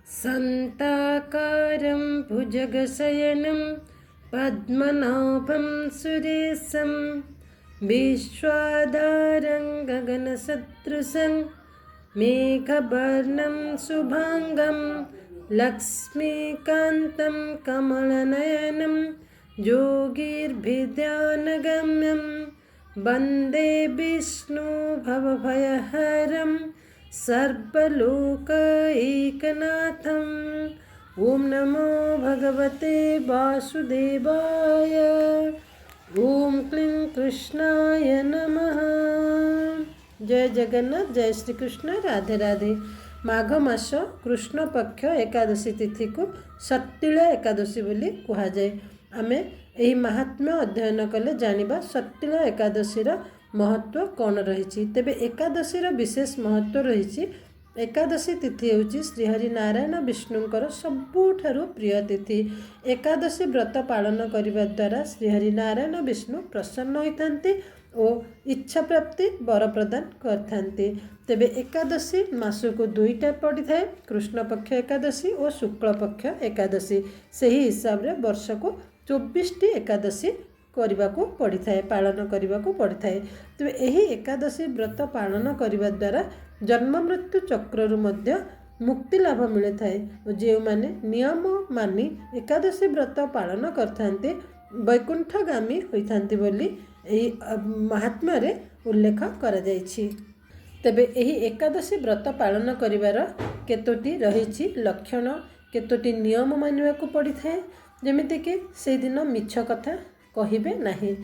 शान्ताकारं भुजगशयनं पद्मनाभं सुरेशं विश्वाधारं गगनसदृशं मेघवर्णं शुभांगं लक्ष्मीकान्तं कमलनयनं योगिर्भिध्यानगम्यं वन्दे विष्णु भवभयहरं सर्वलोकैकनाथं। ओम नमो भगवते वासुदेवाय। ओम क्लीं कृष्णाय नमः। जय जगन्नाथ, जय श्री कृष्ण, राधे राधे। माघ मास कृष्ण पक्ष एकादशी तिथि को सत्तिला एकादशी बोली कहा जाए। आमे एही महात्म्य अध्ययन कले जानिबा सत्तिला एकादशीर महत्व कौन रही। तेबे एकादशीर विशेष महत्व रही। एकादशी तिथि होची श्रीहरि नारायण विष्णुंकर सबुठारु प्रिय तिथि। एकादशी व्रत पालन करने द्वारा श्रीहरि नारायण विष्णु प्रसन्न होइथान्ति और इच्छा प्राप्ति वर प्रदान करथान्ति। तेबे एकादशी मासको दुईटा पड़ी थाए, कृष्ण पक्ष एकादशी और शुक्ल पक्ष एकादशी। सही हिसाब रे वर्ष को 24टी एकादशी करने को पड़ी थाए, पालन करने को पड़ी थाए। तेबे एही एकादशी व्रत पालन करने द्वारा जन्म मृत्यु चक्ररु मध्य मुक्ति लाभ मिले थाए। और जो माने नियम मानी एकादशी व्रत पालन करथान्ते वैकुंठगामी होइथान्ति बोली एही महात्म्य रे उल्लेख करा जायछि। तेबे एही एकादशी व्रत पालन करिवार केतोटी रहिछि लक्षण, केतोटी नियम मानिबा को पड़ी थाए। जेमिति कि से दिन मिछ कथा कहिबे नाही,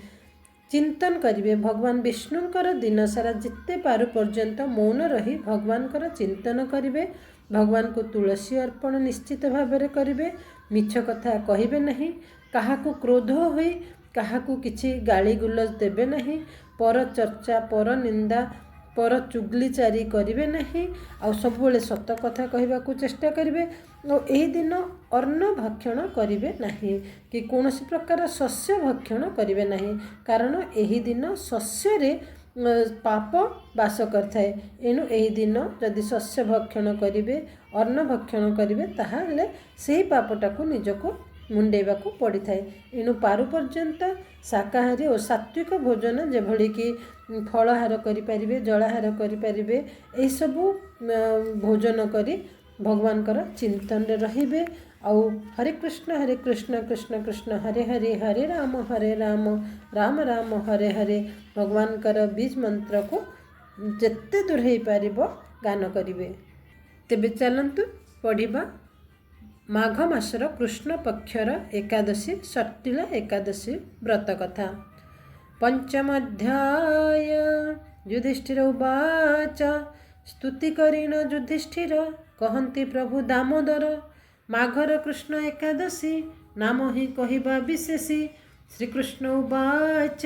चिंतन करिवे। भगवान विष्णुंकर दिन सारा जिते पारु पर्यंत मौन रही भगवानकर चिंतन करिवे। भगवान को तुलसी अर्पण निश्चित भाव में करिवे। मिछ कथा कहिबे नहीं, काहाकू क्रोध होई काहाकू किछि गाली गुलज देबे नहीं, पर चर्चा पर निंदा पर चुगलीचारी करिवे नहीं, आ सबुबले सत कथा कहबाकू चेष्टा करिवे। और एही दिन अन्न भक्षण करिवे नहीं कि कौनसी प्रकार शस्य भक्षण करिवे नहीं, कारण एही दिन शस्य रे पाप बास करथाए। एणु एही दिन जदि शस्य भक्षण करिवे अन्न भक्षण करिवे ताहाले सेही पापटाकू निजको मुंडेबाकू पड़ी थाए। एणु पारु पर्यंत शाकाहारी और सात्विक भोजन जेभଳି कि फलाहार करिपारिबे, जलाहार करिपारिबे, एही सबु भोजन करी भगवानकर चिंतन रे रहिबे। आउ हरे कृष्ण कृष्ण कृष्ण हरे हरे, हरे राम राम राम हरे हरे भगवानकर बीज मंत्र को जेते दूर हो पारिबो गान करिवे। तेबे चलंतु पढ़िबा माघ मासर कृष्ण पक्षर एकादशी सट्टिला एकादशी व्रत कथा। पंचम अध्याय। युधिष्ठिर उवाच स्तुति करीन युधिष्ठिर कहन्ति प्रभु दामोदर, माघर कृष्ण एकादशी नाम ही कहिबा विशेषी। श्रीकृष्ण उवाच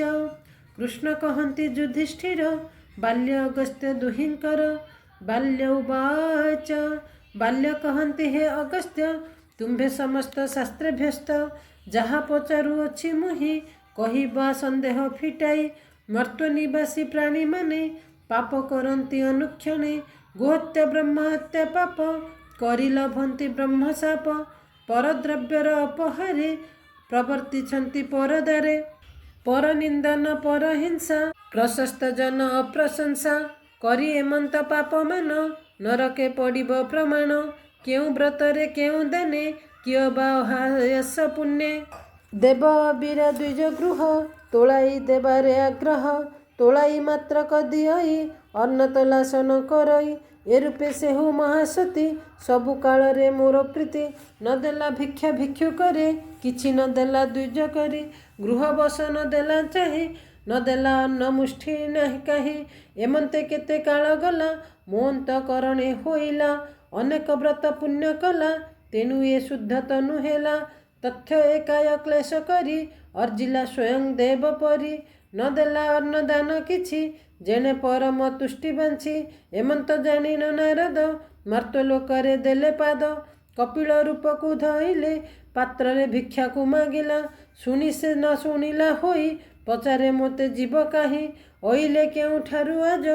कृष्ण कहन्ति युधिष्ठिर बाल्य अगस्त्य दुहिंकर। बाल्य उवाच बाल्य कहन्ति हे अगस्त्य तुम्भे समस्त शास्त्रेभ्यस्त, जहाँ पचारू अछि मुहि कहिबा संदेह फिटाई। मर्त्वनिवासी प्राणी माने पाप करन्ति अनुक्षणे, गोहत्या ब्रह्महत्या पाप करि लभन्ति ब्रह्मशाप। परद्रव्यर अपहारे प्रवर्तिछन्ति परदारे, परनिंदन परहिंसा प्रशस्त जन अप्रशंसा। करि एमंत पाप मान नरके पड़िब प्रमाण। केउ व्रतरे केउ दाने किय बाहयस पुण्ये। देव वीर द्विज गृह तोलाई देवारे आग्रह। तोलाई मात्र कदियई अन्नतलासन करई। ए रूपे से हो महासती सबु कालरे मोर प्रीति। न देला भिक्षा भिक्षु करे किछि न देला द्विज करे। गृह बस न देला चाहे न देला अन्न मुष्ठी नाही काहे। एमंते केते काल गला मोंत करणे होइला। अनेक व्रत पुण्य कला तेनु ए शुद्ध तनु हेला। तथ्य एकाय क्लेश करी अर्जिला स्वयं देव परी। न देला अन्नदान किछि जेने परम तुष्टि बांछी। एमंत जानी न नारद मर्त्यलोकरे देले पाद। कपिल रूप को धइले पात्र रे भिक्षा को मागिला। शुणी से न शुणिला होई पचारे मोते जीव काहे। ओइले केउ ठारु आज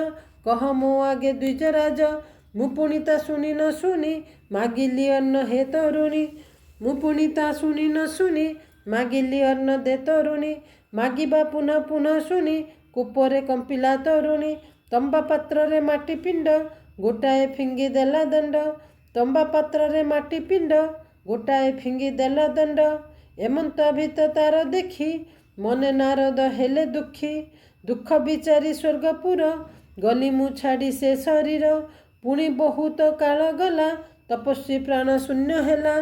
कह मो आगे द्विजराज। ମୁଁ ପୁଣି ତା ଶୁଣି ନ ଶୁଣି ମାଗିଲି ଅନ୍ନ ହେ ତରୁଣୀ। ମୁଁ ପୁଣି ତା ଶୁଣି ନ ଶୁଣି ମାଗିଲି ଅନ୍ନ ଦେ ତରୁଣୀ। ମାଗିବା ପୁନଃ ପୁନଃ ଶୁଣି କୂପରେ କମ୍ପିଲା ତରୁଣୀ। ତମ୍ବା ପାତ୍ରରେ ମାଟି ପିଣ୍ଡ ଗୋଟାଏ ଫିଙ୍ଗି ଦେଲା ଦଣ୍ଡ। ତମ୍ବା ପାତ୍ରରେ ମାଟି ପିଣ୍ଡ ଗୋଟାଏ ଫିଙ୍ଗି ଦେଲା ଦଣ୍ଡ। ଏମନ୍ତ ଭିତ ତାର ଦେଖି ମନେ ନାରଦ ହେଲେ ଦୁଃଖୀ। ଦୁଃଖ ବିଚାରି ସ୍ୱର୍ଗପୁର ଗଲି ମୁଁ ଛାଡ଼ି ସେ ଶରୀର। ପୁଣି ବହୁତ କାଳ ଗଲା ତପସ୍ୱୀ ପ୍ରାଣ ଶୂନ୍ୟ ହେଲା।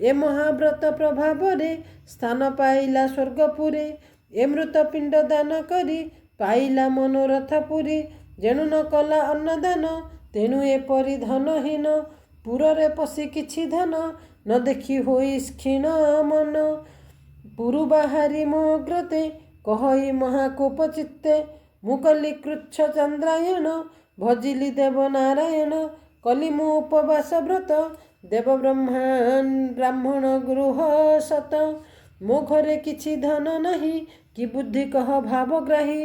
ଏ ମହାବ୍ରତ ପ୍ରଭାବରେ ସ୍ଥାନ ପାଇଲା ସ୍ୱର୍ଗପୁରେ। ଏ ମୃତ ପିଣ୍ଡ ଦାନ କରି ପାଇଲା ମନୋରଥ ପୁରୀ। ଯେଣୁ ନ କଲା ଅନ୍ନଦାନ ତେଣୁ ଏପରି ଧନହୀନ। ପୁରରେ ପଶି କିଛି ଧନ ନ ଦେଖି ହୋଇ କ୍ଷୀଣ ମନ। ପୁରୁ ବାହାରି ମୋ ଅଗ୍ରତେ କହଇ ମହାକୋପ ଚିତ୍ତେ। ମୁଁ କଲି କୃଚ୍ଛ ଚନ୍ଦ୍ରାୟଣ ଭଜିଲି ଦେବ ନାରାୟଣ। କଲି ମୁଁ ଉପବାସ ବ୍ରତ ଦେବ ବ୍ରାହ୍ମଣ ଗୃହ ସତ। ମୋ ଘରେ କିଛି ଧନ ନାହିଁ କି ବୁଦ୍ଧି କହ ଭାବଗ୍ରାହୀ।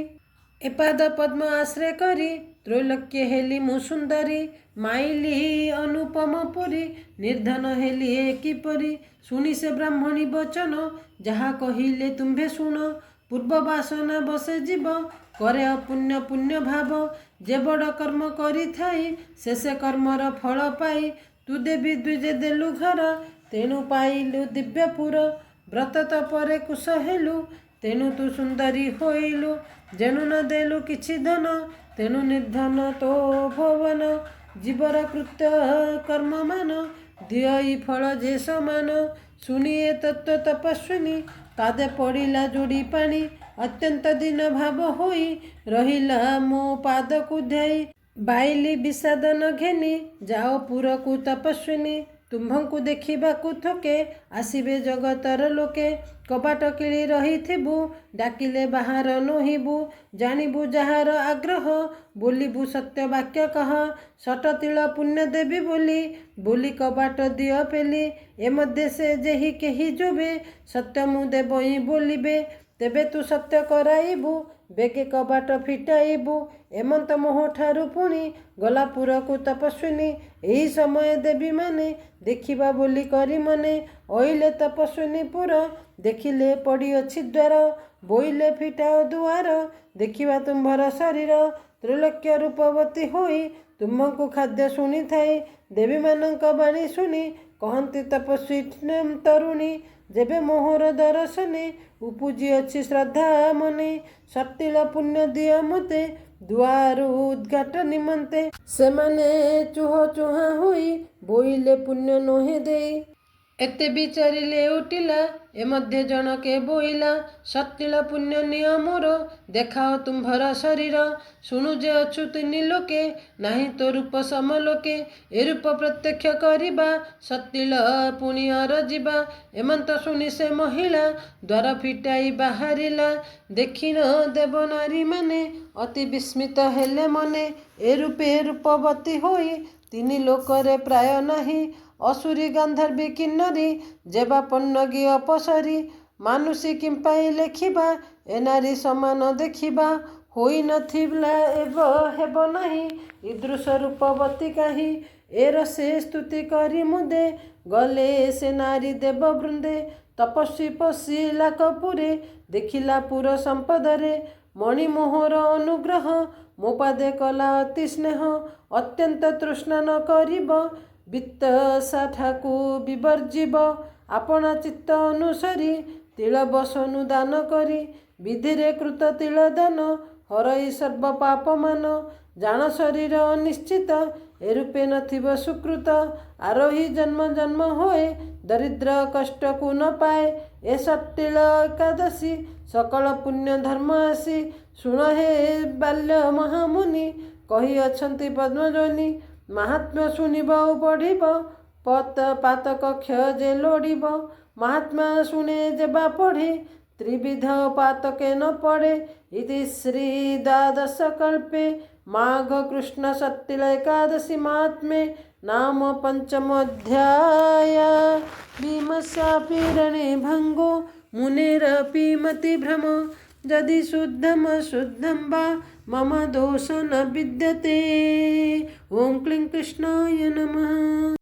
ଏ ପାଦ ପଦ୍ମ ଆଶ୍ରୟ କରି ତ୍ରୈଲୋକ୍ୟ ହେଲି ମୁଁ ସୁନ୍ଦରୀ। ମାଇଲି ଅନୁପମ ପୁରୀ ନିର୍ଧନ ହେଲି ଏ କିପରି। ଶୁଣି ସେ ବ୍ରାହ୍ମଣୀ ବଚନ ଯାହା କହିଲେ ତୁମ୍ଭେ ଶୁଣ। ପୂର୍ବ ବାସନା ବସେ ଜୀବ କରେ ଅପୁଣ୍ୟ ପୁଣ୍ୟ ଭାବ। ଯେ ବଡ଼ କର୍ମ କରିଥାଇ ଶେଷେ କର୍ମର ଫଳ ପାଇ। ତୁ ଦେବୀ ଦ୍ୱିଜେ ଦେଲୁ ଘର ତେଣୁ ପାଇଲୁ ଦିବ୍ୟପୁର। ବ୍ରତ ତପରେ କୁଶ ହେଲୁ ତେଣୁ ତୁ ସୁନ୍ଦରୀ ହୋଇଲୁ। ଯେଣୁ ନ ଦେଲୁ କିଛି ଧନ ତେଣୁ ନିର୍ଧନ ତୋ ଭୁବନ। ଜୀବର କୃତ୍ୟ କର୍ମମାନ ଦିଅଇ ଫଳ ଯେ ସମାନ। ଶୁଣି ଏ ତତ୍ତ୍ୱ ତପସ୍ୱିନୀ ପାଦେ ପଡ଼ିଲା ଯୋଡ଼ି ପାଣି। ଅତ୍ୟନ୍ତ ଦୀନ ଭାବ ହୋଇ ରହିଲା ମୋ ପାଦକୁ ଧ୍ୟାଇ। ବାଇଲି ବିଷାଦନ ଘେନି ଯାଅ ପୁରକୁ ତପସ୍ୱିନୀ। ତୁମ୍ଭଙ୍କୁ ଦେଖିବାକୁ ଥୋକେ ଆସିବେ ଜଗତର ଲୋକେ। କବାଟ କିଳି ରହିଥିବୁ ଡାକିଲେ ବାହାର ନୋହିବୁ। ଜାଣିବୁ ଯାହାର ଆଗ୍ରହ ବୋଲିବୁ ସତ୍ୟ ବାକ୍ୟ କହ। ଶଟତିଳ ପୁଣ୍ୟ ଦେବି ବୋଲି କବାଟ ଦିଅ ପେଲି। ଏ ମଧ୍ୟ ସେ ଯେହି କେହି ଯୋବେ ସତ୍ୟ ମୁଁ ଦେବଇଁ ବୋଲିବେ। ତେବେ ତୁ ସତ୍ୟ କରାଇବୁ ବେଗେ କବାଟ ଫିଟାଇବୁ। ଏମନ୍ତ ମୋହଠାରୁ ପୁଣି ଗଲା ପୁରକୁ ତପସ୍ୱିନୀ। ଏହି ସମୟ ଦେବୀ ମାନେ ଦେଖିବା ବୋଲି କରି ମନେ। ଅଇଲେ ତପସ୍ୱିନୀ ପୁର ଦେଖିଲେ ପଡ଼ିଅଛି ଦ୍ୱାର। ବୋଇଲେ ଫିଟାଅ ଦୁଆର ଦେଖିବା ତୁମ୍ଭର ଶରୀର। ତ୍ରୈଲୋକ୍ୟ ରୂପବତୀ ହୋଇ ତୁମ୍ଭଙ୍କୁ ଖାଦ୍ୟ ଶୁଣିଥାଇ। ଦେବୀମାନଙ୍କ ବାଣୀ ଶୁଣି କହନ୍ତି ତପସ୍ୱୀ ତରୁଣୀ। ଯେବେ ମୋହର ଦର୍ଶନେ ଉପୁଜିଅଛି ଶ୍ରଦ୍ଧା ମନେ। ସତିଳ ପୁଣ୍ୟ ଦିଅ ମୋତେ ଦୁଆରୁ ଉଦ୍ଘାଟ ନିମନ୍ତେ। ସେମାନେ ଚୁହ ଚୁହାଁ ହୋଇ ବୋଇଲେ ପୁଣ୍ୟ ନୋହେ ଦେଇ। ଏତେ ବିଚାରିଲେ ଉଠିଲା ଏ ମଧ୍ୟ ଜଣକେ ବୋଇଲା। ସତିଳ ପୁଣ୍ୟ ନିଅ ମୋର ଦେଖାଅ ତୁମ୍ଭର ଶରୀର। ଶୁଣୁ ଯେ ଅଛୁ ତିନି ଲୋକେ ନାହିଁ ତ ରୂପ ସମଲୋକେ। ଏ ରୂପ ପ୍ରତ୍ୟକ୍ଷ କରିବା ସତିଳ ପୁଣି ଅର ଯିବା। ଏମନ୍ତ ଶୁଣି ସେ ମହିଳା ଦ୍ୱାର ଫିଟାଇ ବାହାରିଲା। ଦେଖିନ ଦେବ ନାରୀ ମାନେ ଅତି ବିସ୍ମିତ ହେଲେ ମନେ। ଏ ରୂପେ ରୂପବତୀ ହୋଇ ତିନି ଲୋକରେ ପ୍ରାୟ ନାହିଁ। ଅସୁରୀ ଗାନ୍ଧର୍ବୀ କିନ୍ନରୀ ଯେବା ପନ୍ନଗୀ ଅପସରୀ। ମାନୁଷୀ କିମ୍ପାଇ ଲେଖିବା ଏ ନାରୀ ସମାନ ଦେଖିବା। ହୋଇ ନଥିଲା ହେବ ନାହିଁ ଈଦୃଶ ରୂପବତୀ କାହିଁ। ଏ ରସେ ସ୍ତୁତି କରି ମୁଦେ ଗଲେ ସେ ନାରୀ ଦେବ ବୃନ୍ଦେ। ତପସ୍ୱୀ ପଶିଲା କପୁରେ ଦେଖିଲା ପୁର ସମ୍ପଦରେ। ମଣିମୋହର ଅନୁଗ୍ରହ ମୋ ପାଦେ କଲା ଅତି ସ୍ନେହ। ଅତ୍ୟନ୍ତ ତୃଷ୍ଣା ନ କରିବ ବିତ୍ତଶାଠାକୁ ବିବର୍ଜିବ। ଆପଣା ଚିତ୍ତ ଅନୁସରି ତିଳ ବସନୁ ଦାନ କରି। ବିଧିରେ କୃତ ତିଳ ଦାନ ହରଇ ସର୍ବ ପାପ ମାନ। ଜାଣ ଶରୀର ଅନିଶ୍ଚିତ ଏ ରୂପେ ନଥିବ ସୁକୃତ। ଆରୋହୀ ଜନ୍ମ ଜନ୍ମ ହୋଏ ଦରିଦ୍ର କଷ୍ଟକୁ ନ ପାଏ। ଏ ସତିଳ ଏକାଦଶୀ ସକଳ ପୁଣ୍ୟ ଧର୍ମ ଆସି। ଶୁଣ ହେ ବାଲ୍ୟ ମହାମୁନି କହିଅଛନ୍ତି ପଦ୍ମଜନୀ। ମାହାତ୍ମ୍ୟ ଶୁଣିବ ଓ ପଢ଼ିବ ପାତକ କ୍ଷୟ ଯେ ଲୋଡ଼ିବ। ମହାତ୍ମା ଶୁଣେ ଯେବା ପଢ଼େ ତ୍ରିବିଧ ପାତକେ ନ ପଡ଼େ। ଇତି ଶ୍ରୀ ଦ୍ୱାଦଶ କଳ୍ପେ ମାଘ କୃଷ୍ଣ ସତିଳ ଏକାଦଶୀ ମାହାତ୍ମ୍ये ନାମ ପଞ୍ଚମ ଅଧ୍ୟାୟ। ଭୀମସ୍ୟାପି ରणे ଭଙ୍ଗो ମୁନେରପି ମତି ଭ୍ରମ। यदि शुद्धमशुद्धं वा मम दोषो न विद्यते। ॐ क्लीं कृष्णाय नमः।